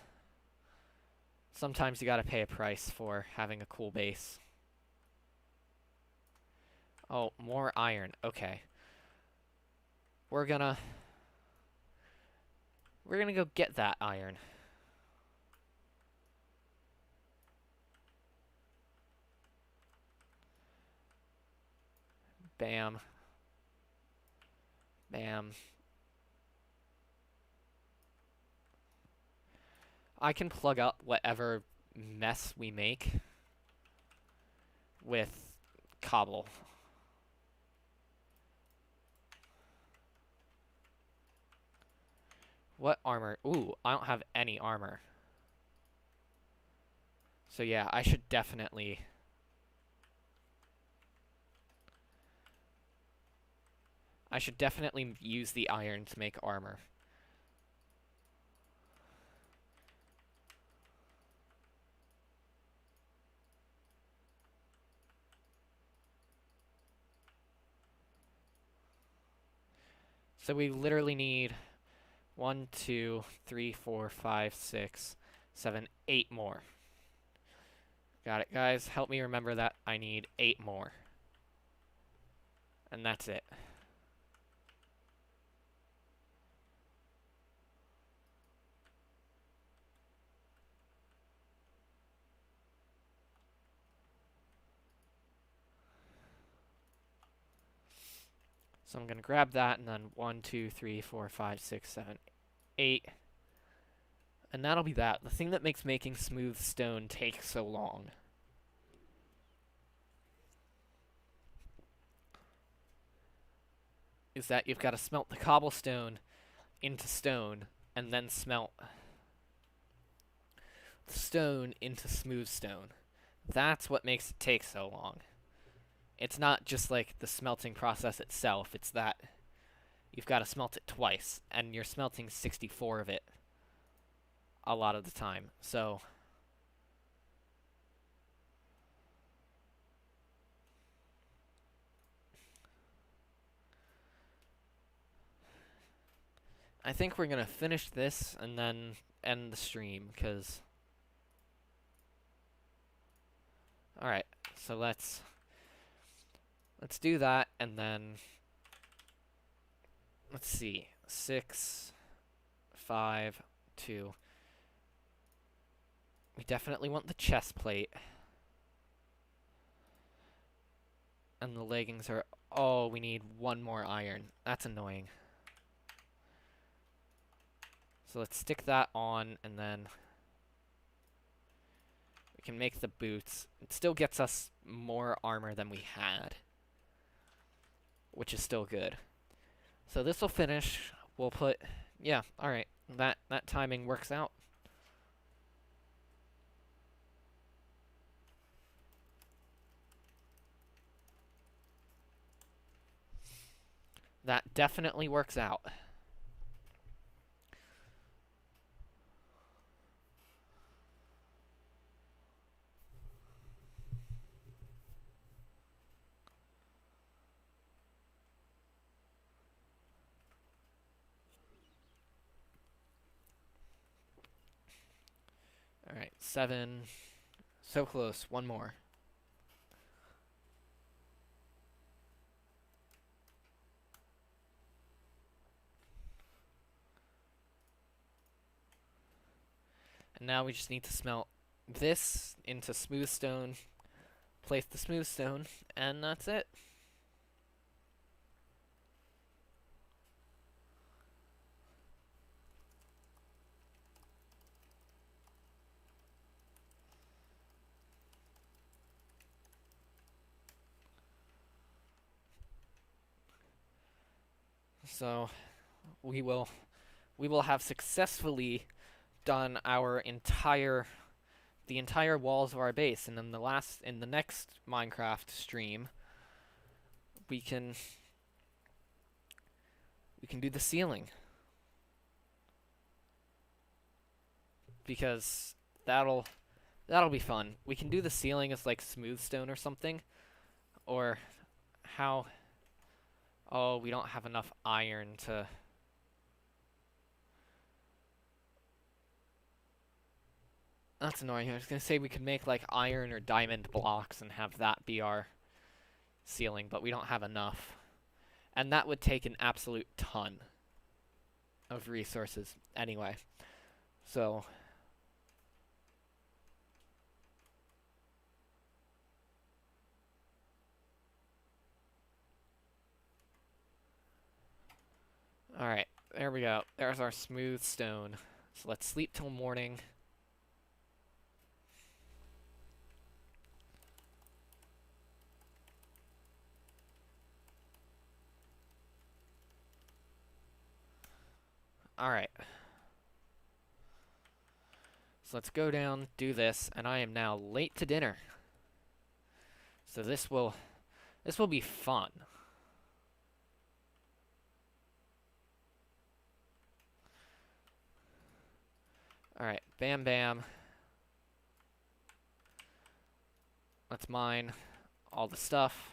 Sometimes you gotta pay a price for having a cool base. Oh, more iron. Okay. We're gonna We're gonna go get that iron. Bam. Bam. I can plug up whatever mess we make with cobble. What armor? Ooh, I don't have any armor. So yeah, I should definitely... use the iron to make armor. So we literally need 1, 2, 3, 4, 5, 6, 7, 8 more. Got it, guys. Help me remember that I need 8 more. And that's it. So I'm going to grab that, and then 1, 2, 3, 4, 5, 6, 7, 8. And that'll be that. The thing that makes making smooth stone take so long is that you've got to smelt the cobblestone into stone, and then smelt the stone into smooth stone. That's what makes it take so long. It's not just like the smelting process itself, it's that you've got to smelt it twice, and you're smelting 64 of it a lot of the time. So I think we're going to finish this and then end the stream, because... Alright, so let's do that, and then... Let's see. 6, 5, 2. We definitely want the chest plate. And the leggings are... Oh, we need 1 more iron. That's annoying. So let's stick that on, and then... we can make the boots. It still gets us more armor than we had, which is still good. So this will finish. We'll put... Yeah, alright. That timing works out. That definitely works out. Alright, 7. So close. 1 more. And now we just need to smelt this into smooth stone, place the smooth stone, and that's it. So we will have successfully done our the entire walls of our base, and in the next Minecraft stream we can do the ceiling, because that'll be fun. We can do the ceiling as like smooth stone or something, or how... Oh, we don't have enough iron to... That's annoying. I was gonna say we could make like iron or diamond blocks and have that be our ceiling, but we don't have enough. And that would take an absolute ton. of resources anyway. So, alright, there we go. There's our smooth stone. So let's sleep till morning. Alright. So let's go down, do this, and I am now late to dinner. So this will be fun. Alright, bam bam. Let's mine all the stuff.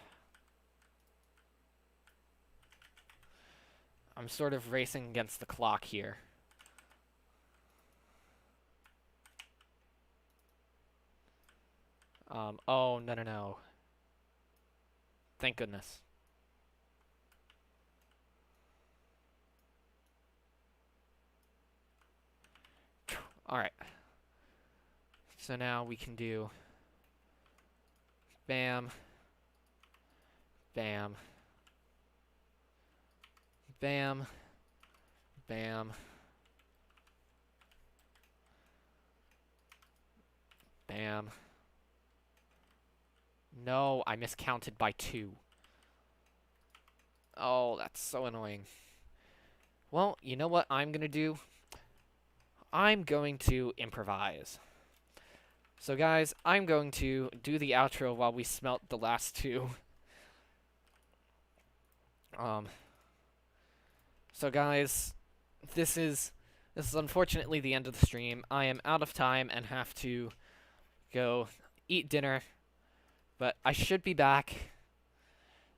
I'm sort of racing against the clock here. Oh, no, no, no. Thank goodness. Alright. So now we can do bam, bam, bam, bam, bam. No, I miscounted by 2. Oh, that's so annoying. Well, you know what I'm gonna do? I'm going to improvise. So guys, I'm going to do the outro while we smelt the last 2. So guys, this is unfortunately the end of the stream. I am out of time and have to go eat dinner, but I should be back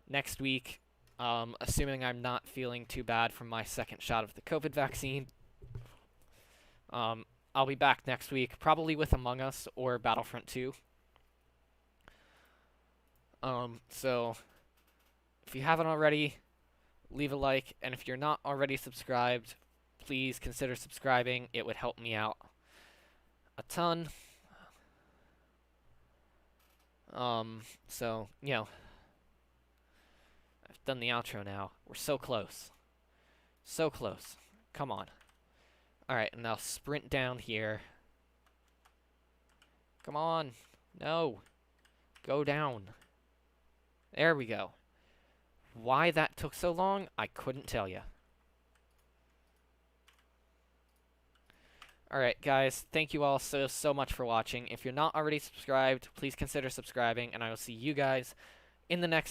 next week, assuming I'm not feeling too bad from my second shot of the COVID vaccine. I'll be back next week, probably with Among Us or Battlefront 2. So if you haven't already, leave a like, and if you're not already subscribed, please consider subscribing. It would help me out a ton. So, you know, I've done the outro now. We're so close. So close. Come on. Alright, and now sprint down here. Come on. No. Go down. There we go. Why that took so long, I couldn't tell you. Alright, guys, thank you all so much for watching. If you're not already subscribed, please consider subscribing, and I will see you guys in the next